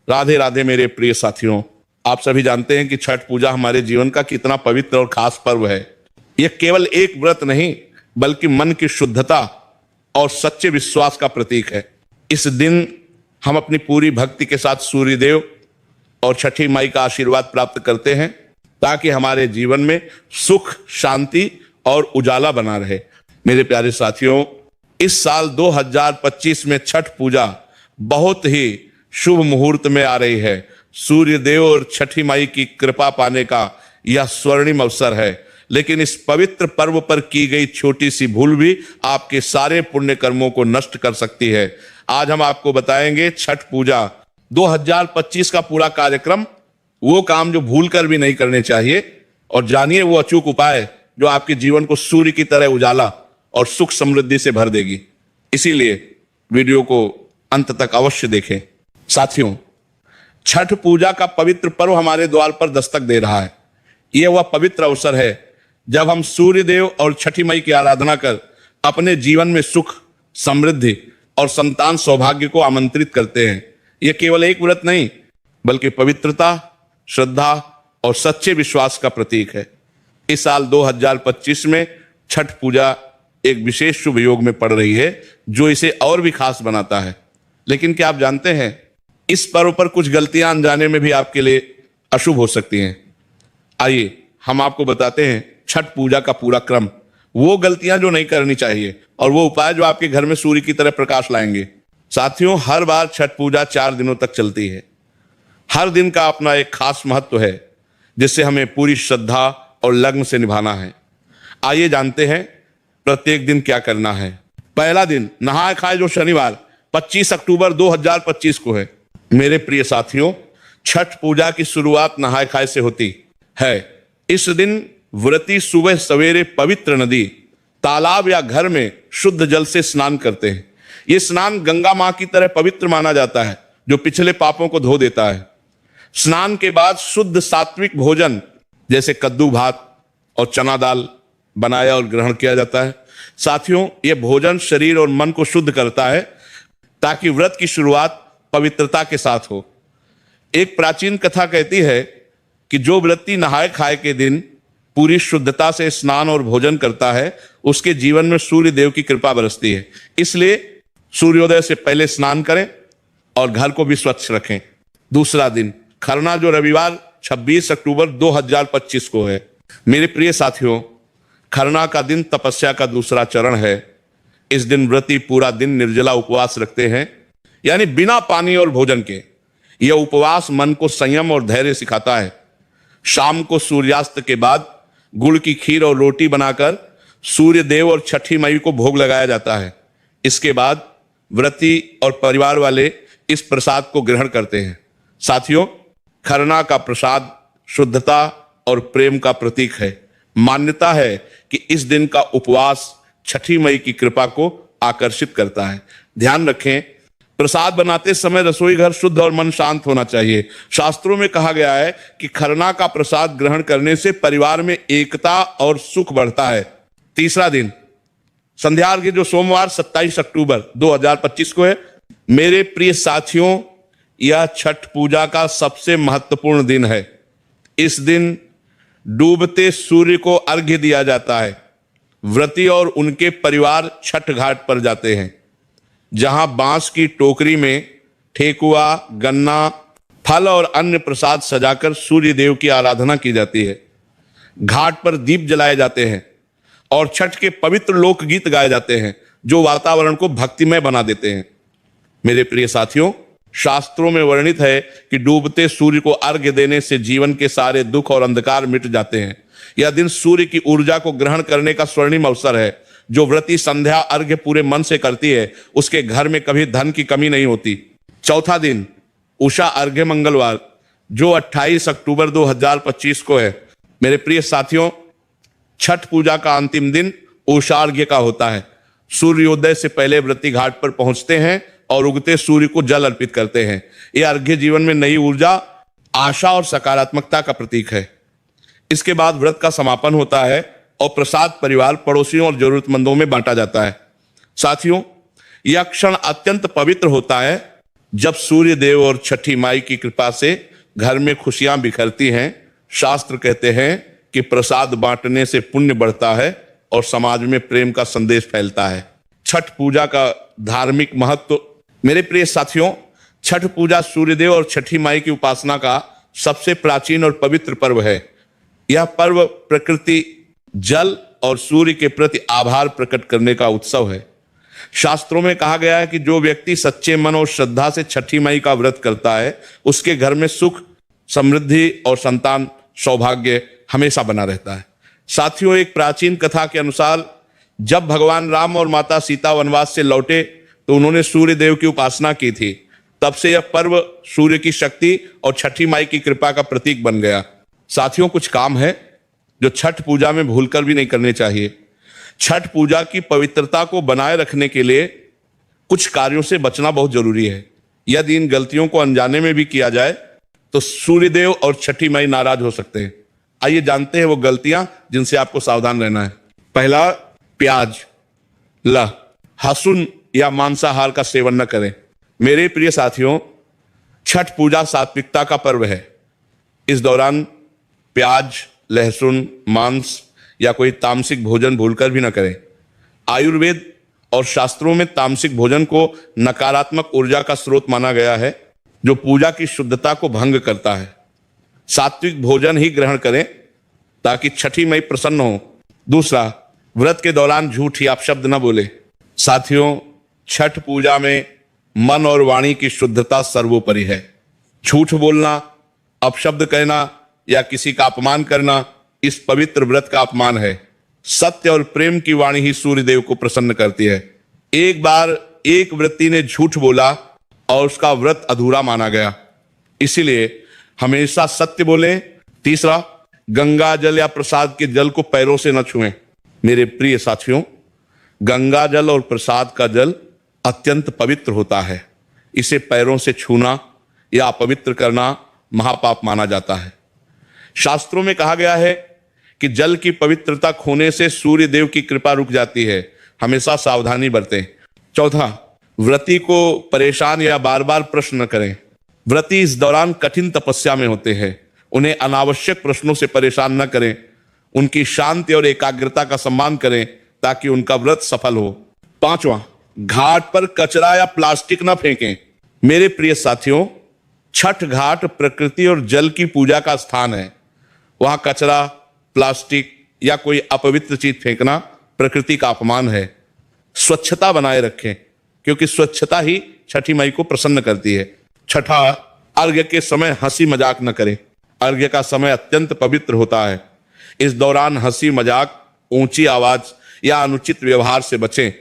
राधे राधे मेरे प्रिय साथियों, आप सभी जानते हैं कि छठ पूजा हमारे जीवन का कितना पवित्र और खास पर्व है। यह केवल एक व्रत नहीं बल्कि मन की शुद्धता और सच्चे विश्वास का प्रतीक है। इस दिन हम अपनी पूरी भक्ति के साथ सूर्यदेव और छठी माई का आशीर्वाद प्राप्त करते हैं ताकि हमारे जीवन में सुख, शांति और उजाला बना रहे। मेरे प्यारे साथियों, इस साल 2025 में छठ पूजा बहुत ही शुभ मुहूर्त में आ रही है। सूर्य देव और छठी माई की कृपा पाने का यह स्वर्णिम अवसर है, लेकिन इस पवित्र पर्व पर की गई छोटी सी भूल भी आपके सारे पुण्य कर्मों को नष्ट कर सकती है। आज हम आपको बताएंगे छठ पूजा 2025 का पूरा कार्यक्रम, वो काम जो भूल कर भी नहीं करने चाहिए, और जानिए वो अचूक उपाय जो आपके जीवन को सूर्य की तरह उजाला और सुख समृद्धि से भर देगी। इसीलिए वीडियो को अंत तक अवश्य देखें। साथियों, छठ पूजा का पवित्र पर्व हमारे द्वार पर दस्तक दे रहा है। यह वह पवित्र अवसर है जब हम सूर्य देव और छठी माई की आराधना कर अपने जीवन में सुख, समृद्धि और संतान सौभाग्य को आमंत्रित करते हैं। यह केवल एक व्रत नहीं बल्कि पवित्रता, श्रद्धा और सच्चे विश्वास का प्रतीक है। इस साल 2025 में छठ पूजा एक विशेष शुभ योग में पड़ रही है जो इसे और भी खास बनाता है। लेकिन क्या आप जानते हैं, इस पर्व पर कुछ गलतियां अनजाने में भी आपके लिए अशुभ हो सकती हैं। आइए हम आपको बताते हैं छठ पूजा का पूरा क्रम, वो गलतियां जो नहीं करनी चाहिए और वो उपाय जो आपके घर में सूर्य की तरह प्रकाश लाएंगे। साथियों, हर बार छठ पूजा 4 दिनों तक चलती है। हर दिन का अपना एक खास महत्व है जिसे हमें पूरी श्रद्धा और लगन से निभाना है। आइए जानते हैं प्रत्येक दिन क्या करना है। पहला दिन नहाय खाए जो शनिवार 25 अक्टूबर 2025 को है। मेरे प्रिय साथियों, छठ पूजा की शुरुआत नहाय खाए से होती है। इस दिन व्रती सुबह सवेरे पवित्र नदी, तालाब या घर में शुद्ध जल से स्नान करते हैं। यह स्नान गंगा मां की तरह पवित्र माना जाता है जो पिछले पापों को धो देता है। स्नान के बाद शुद्ध सात्विक भोजन जैसे कद्दू भात और चना दाल बनाया और ग्रहण किया जाता है। साथियों, यह भोजन शरीर और मन को शुद्ध करता है ताकि व्रत की शुरुआत पवित्रता के साथ हो। एक प्राचीन कथा कहती है कि जो व्रती नहाय खाए के दिन पूरी शुद्धता से स्नान और भोजन करता है, उसके जीवन में सूर्य देव की कृपा बरसती है। इसलिए सूर्योदय से पहले स्नान करें और घर को भी स्वच्छ रखें। दूसरा दिन खरना जो रविवार 26 अक्टूबर 2025 को है। मेरे प्रिय साथियों, खरना का दिन तपस्या का दूसरा चरण है। इस दिन व्रती पूरा दिन निर्जला उपवास रखते हैं, यानी बिना पानी और भोजन के। यह उपवास मन को संयम और धैर्य सिखाता है। शाम को सूर्यास्त के बाद गुड़ की खीर और रोटी बनाकर सूर्य देव और छठी माई को भोग लगाया जाता है। इसके बाद व्रती और परिवार वाले इस प्रसाद को ग्रहण करते हैं। साथियों, खरना का प्रसाद शुद्धता और प्रेम का प्रतीक है। मान्यता है कि इस दिन का उपवास छठी माई की कृपा को आकर्षित करता है। ध्यान रखें, प्रसाद बनाते समय रसोई घर शुद्ध और मन शांत होना चाहिए। शास्त्रों में कहा गया है कि खरना का प्रसाद ग्रहण करने से परिवार में एकता और सुख बढ़ता है। तीसरा दिन संध्या अर्घ्य जो सोमवार 27 अक्टूबर 2025 को है। मेरे प्रिय साथियों, यह छठ पूजा का सबसे महत्वपूर्ण दिन है। इस दिन डूबते सूर्य को अर्घ्य दिया जाता है। व्रती और उनके परिवार छठ घाट पर जाते हैं, जहां बांस की टोकरी में ठेकुआ, गन्ना, फल और अन्य प्रसाद सजाकर सूर्य देव की आराधना की जाती है। घाट पर दीप जलाए जाते हैं और छठ के पवित्र लोकगीत गाए जाते हैं जो वातावरण को भक्तिमय बना देते हैं। मेरे प्रिय साथियों, शास्त्रों में वर्णित है कि डूबते सूर्य को अर्घ्य देने से जीवन के सारे दुख और अंधकार मिट जाते हैं। यह दिन सूर्य की ऊर्जा को ग्रहण करने का स्वर्णिम अवसर है। जो व्रती संध्या अर्घ्य पूरे मन से करती है, उसके घर में कभी धन की कमी नहीं होती। चौथा दिन उषा अर्घ्य मंगलवार जो 28 अक्टूबर 2025 को है। मेरे प्रिय साथियों, छठ पूजा का अंतिम दिन उषा अर्घ्य का होता है। सूर्योदय से पहले व्रती घाट पर पहुंचते हैं और उगते सूर्य को जल अर्पित करते हैं। यह अर्घ्य जीवन में नई ऊर्जा, आशा और सकारात्मकता का प्रतीक है। इसके बाद व्रत का समापन होता है और प्रसाद परिवार, पड़ोसियों और जरूरतमंदों में बांटा जाता है। साथियों, यह क्षण अत्यंत पवित्र होता है जब सूर्य देव और छठी माई की कृपा से घर में खुशियां बिखरती हैं, शास्त्र कहते हैं कि प्रसाद बांटने से पुण्य बढ़ता है और समाज में प्रेम का संदेश फैलता है। छठ पूजा का धार्मिक महत्व। मेरे प्रिय साथियों, छठ पूजा सूर्यदेव और छठी माई की उपासना का सबसे प्राचीन और पवित्र पर्व है। यह पर्व प्रकृति, जल और सूर्य के प्रति आभार प्रकट करने का उत्सव है। शास्त्रों में कहा गया है कि जो व्यक्ति सच्चे मन और श्रद्धा से छठी माई का व्रत करता है, उसके घर में सुख, समृद्धि और संतान सौभाग्य हमेशा बना रहता है। साथियों, एक प्राचीन कथा के अनुसार जब भगवान राम और माता सीता वनवास से लौटे तो उन्होंने सूर्य देव की उपासना की थी। तब से यह पर्व सूर्य की शक्ति और छठी माई की कृपा का प्रतीक बन गया। साथियों, कुछ काम है जो छठ पूजा में भूलकर भी नहीं करने चाहिए। छठ पूजा की पवित्रता को बनाए रखने के लिए कुछ कार्यों से बचना बहुत जरूरी है। यदि इन गलतियों को अनजाने में भी किया जाए तो सूर्यदेव और छठी माई नाराज हो सकते हैं। आइए जानते हैं वो गलतियां जिनसे आपको सावधान रहना है। पहला, प्याज, लहसुन या मांसाहार का सेवन न करें। मेरे प्रिय साथियों, छठ पूजा सात्विकता का पर्व है। इस दौरान प्याज, लहसुन, मांस या कोई तामसिक भोजन भूलकर भी न करें। आयुर्वेद और शास्त्रों में तामसिक भोजन को नकारात्मक ऊर्जा का स्रोत माना गया है, जो पूजा की शुद्धता को भंग करता है। सात्विक भोजन ही ग्रहण करें ताकि छठी माई प्रसन्न हो। दूसरा, व्रत के दौरान झूठ या अपशब्द न बोले। साथियों, छठ पूजा में मन और वाणी की शुद्धता सर्वोपरि है। झूठ बोलना, अपशब्द कहना या किसी का अपमान करना इस पवित्र व्रत का अपमान है। सत्य और प्रेम की वाणी ही सूर्यदेव को प्रसन्न करती है। एक बार एक व्रती ने झूठ बोला और उसका व्रत अधूरा माना गया, इसीलिए हमेशा सत्य बोलें। तीसरा, गंगा जल या प्रसाद के जल को पैरों से न छुएं। मेरे प्रिय साथियों, गंगा जल और प्रसाद का जल अत्यंत पवित्र होता है। इसे पैरों से छूना या अपवित्र करना महापाप माना जाता है। शास्त्रों में कहा गया है कि जल की पवित्रता खोने से सूर्य देव की कृपा रुक जाती है। हमेशा सावधानी बरतें। चौथा, व्रती को परेशान या बार बार प्रश्न न करें। व्रती इस दौरान कठिन तपस्या में होते हैं। उन्हें अनावश्यक प्रश्नों से परेशान न करें। उनकी शांति और एकाग्रता का सम्मान करें ताकि उनका व्रत सफल हो। पांचवा, घाट पर कचरा या प्लास्टिक न फेंकें। मेरे प्रिय साथियों, छठ घाट प्रकृति और जल की पूजा का स्थान है। वहां कचरा, प्लास्टिक या कोई अपवित्र चीज फेंकना प्रकृति का अपमान है। स्वच्छता बनाए रखें, क्योंकि स्वच्छता ही छठी माई को प्रसन्न करती है। छठा, अर्घ्य के समय हंसी मजाक न करें। अर्घ्य का समय अत्यंत पवित्र होता है। इस दौरान हंसी मजाक, ऊंची आवाज या अनुचित व्यवहार से बचें।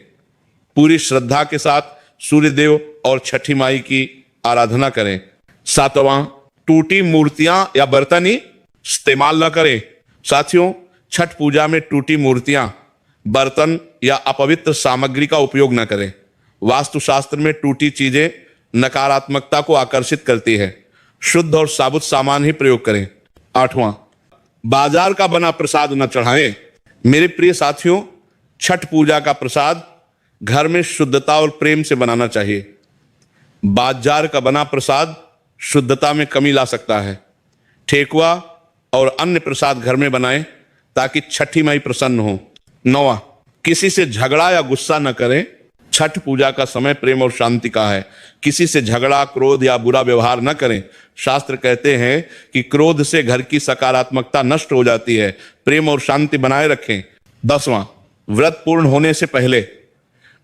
पूरी श्रद्धा के साथ सूर्यदेव और छठी माई की आराधना करें। सातवां, टूटी मूर्तियां या बर्तन ही इस्तेमाल न करें। साथियों, छठ पूजा में टूटी मूर्तियां, बर्तन या अपवित्र सामग्री का उपयोग न करें। वास्तुशास्त्र में टूटी चीजें नकारात्मकता को आकर्षित करती है। शुद्ध और साबुत सामान ही प्रयोग करें। आठवां, बाजार का बना प्रसाद न चढ़ाएं। मेरे प्रिय साथियों, छठ पूजा का प्रसाद घर में शुद्धता और प्रेम से बनाना चाहिए। बाजार का बना प्रसाद शुद्धता में कमी ला सकता है। ठेकुआ और अन्य प्रसाद घर में बनाएं ताकि छठी माई प्रसन्न हो। नौवां, किसी से झगड़ा या गुस्सा न करें। छठ पूजा का समय प्रेम और शांति का है। किसी से झगड़ा, क्रोध या बुरा व्यवहार न करें। शास्त्र कहते हैं कि क्रोध से घर की सकारात्मकता नष्ट हो जाती है। प्रेम और शांति बनाए रखें। 10वां, व्रत पूर्ण होने से पहले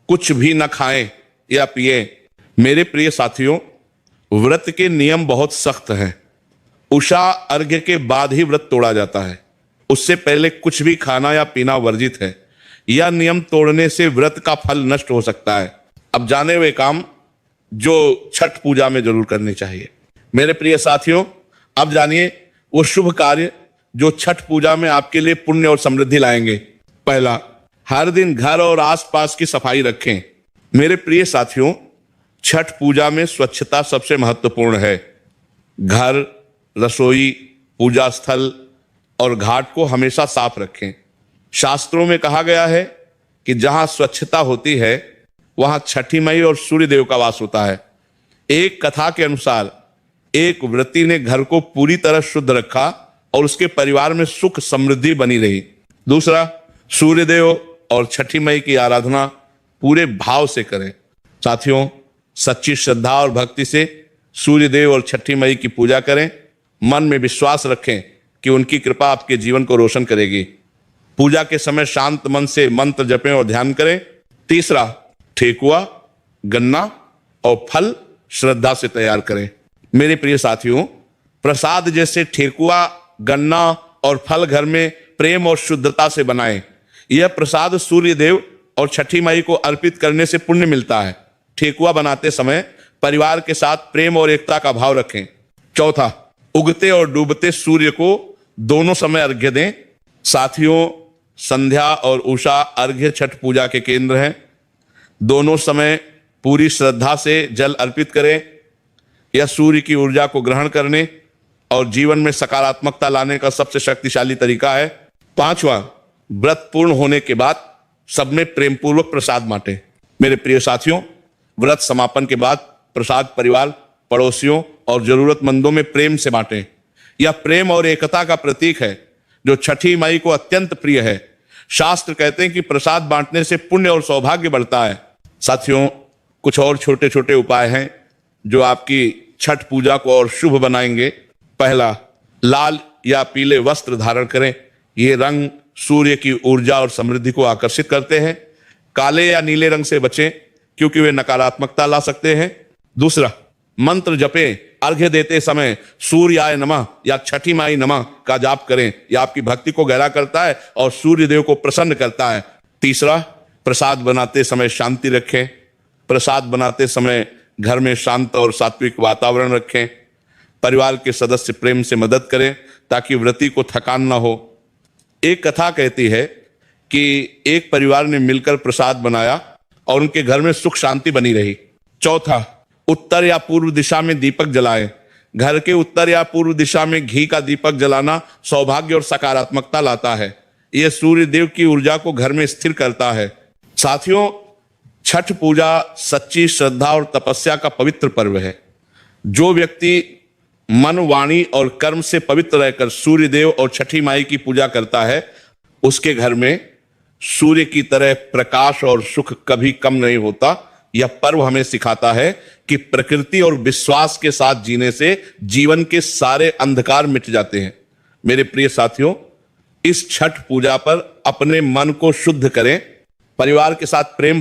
कुछ भी न खाएं या पिएं। मेरे प्रिय साथियों, व्रत के नियम बहुत सख्त हैं। उषा अर्घ्य के बाद ही व्रत तोड़ा जाता है। उससे पहले कुछ भी खाना या पीना वर्जित है। यह नियम तोड़ने से व्रत का फल नष्ट हो सकता है। अब जाने हुए काम जो छठ पूजा में जरूर करने चाहिए। मेरे प्रिय साथियों, अब जानिए वो शुभ कार्य जो छठ पूजा में आपके लिए पुण्य और समृद्धि लाएंगे। पहला, हर दिन घर और आसपास की सफाई रखें। मेरे प्रिय साथियों, छठ पूजा में स्वच्छता सबसे महत्वपूर्ण है। घर, रसोई, पूजा स्थल और घाट को हमेशा साफ रखें। शास्त्रों में कहा गया है कि जहां स्वच्छता होती है वहां छठी माई और सूर्य देव का वास होता है। एक कथा के अनुसार एक व्रती ने घर को पूरी तरह शुद्ध रखा और उसके परिवार में सुख समृद्धि बनी रही। दूसरा, सूर्यदेव और छठी मई की आराधना पूरे भाव से करें। साथियों, सच्ची श्रद्धा और भक्ति से सूर्यदेव और छठी मई की पूजा करें। मन में विश्वास रखें कि उनकी कृपा आपके जीवन को रोशन करेगी। पूजा के समय शांत मन से मंत्र जपें और ध्यान करें। तीसरा, ठेकुआ, गन्ना और फल श्रद्धा से तैयार करें। मेरे प्रिय साथियों, प्रसाद जैसे ठेकुआ, गन्ना और फल घर में प्रेम और शुद्धता से बनाएं। यह प्रसाद सूर्य देव और छठी माई को अर्पित करने से पुण्य मिलता है। ठेकुआ बनाते समय परिवार के साथ प्रेम और एकता का भाव रखें। चौथा, उगते और डूबते सूर्य को दोनों समय अर्घ्य दें। साथियों, संध्या और उषा अर्घ्य छठ पूजा के केंद्र हैं। दोनों समय पूरी श्रद्धा से जल अर्पित करें। यह सूर्य की ऊर्जा को ग्रहण करने और जीवन में सकारात्मकता लाने का सबसे शक्तिशाली तरीका है। पांचवा, व्रत पूर्ण होने के बाद सब में प्रेम पूर्वक प्रसाद बांटें। मेरे प्रिय साथियों, व्रत समापन के बाद प्रसाद परिवार, पड़ोसियों और जरूरतमंदों में प्रेम से बांटें। यह प्रेम और एकता का प्रतीक है जो छठी माई को अत्यंत प्रिय है। शास्त्र कहते हैं कि प्रसाद बांटने से पुण्य और सौभाग्य बढ़ता है। साथियों, कुछ और छोटे छोटे उपाय हैं जो आपकी छठ पूजा को और शुभ बनाएंगे। पहला, लाल या पीले वस्त्र धारण करें। ये रंग सूर्य की ऊर्जा और समृद्धि को आकर्षित करते हैं। काले या नीले रंग से बचें क्योंकि वे नकारात्मकता ला सकते हैं। दूसरा, मंत्र जपें। अर्घ्य देते समय सूर्याय नमः या छठी माई नमः का जाप करें। यह आपकी भक्ति को गहरा करता है और सूर्य देव को प्रसन्न करता है। तीसरा, प्रसाद बनाते समय शांति रखें। प्रसाद बनाते समय घर में शांत और सात्विक वातावरण रखें। परिवार के सदस्य प्रेम से मदद करें ताकि व्रती को थकान न हो। एक कथा कहती है कि एक परिवार ने मिलकर प्रसाद बनाया और उनके घर में सुख शांति बनी रही। चौथा, उत्तर या पूर्व दिशा में दीपक जलाएं। घर के उत्तर या पूर्व दिशा में घी का दीपक जलाना सौभाग्य और सकारात्मकता लाता है। यह सूर्य देव की ऊर्जा को घर में स्थिर करता है। साथियों, छठ पूजा सच्ची श्रद्धा और तपस्या का पवित्र पर्व है। जो व्यक्ति मन, वाणी और कर्म से पवित्र रहकर सूर्य देव और छठी माई की पूजा करता है, उसके घर में सूर्य की तरह प्रकाश और सुख कभी कम नहीं होता। यह पर्व हमें सिखाता है कि प्रकृति और विश्वास के साथ जीने से जीवन के सारे अंधकार मिट जाते हैं। मेरे प्रिय साथियों, इस छठ पूजा पर अपने मन को शुद्ध करें, परिवार के साथ प्रेम बढ़ाएं।